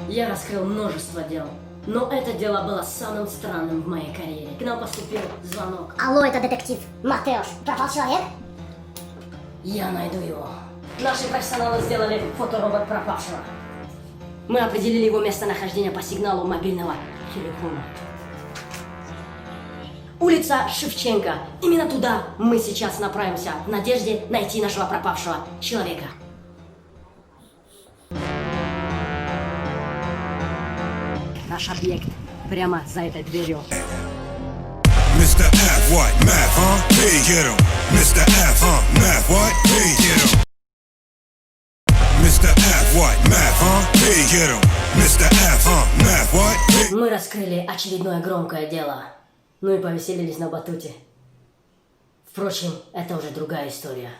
Я раскрыл множество дел, но это дело было самым странным в моей карьере. К нам поступил звонок. Алло, это детектив. Матеуш, пропал человек? Я найду его. Наши профессионалы сделали фоторобот пропавшего. Мы определили его местонахождение по сигналу мобильного телефона. Улица Шевченко. Именно туда мы сейчас направимся в надежде найти нашего пропавшего человека. Наш объект прямо за этой дверью. Mr. F, what? Math, huh? Hey, get him. Mr. F, huh? Math, what? Hey, get him. Mr. F, what? Math, huh? Hey, get him. Mr. F, huh? Math, what? Hey. Мы раскрыли очередное громкое дело. Ну и повеселились на батуте. Впрочем, это уже другая история.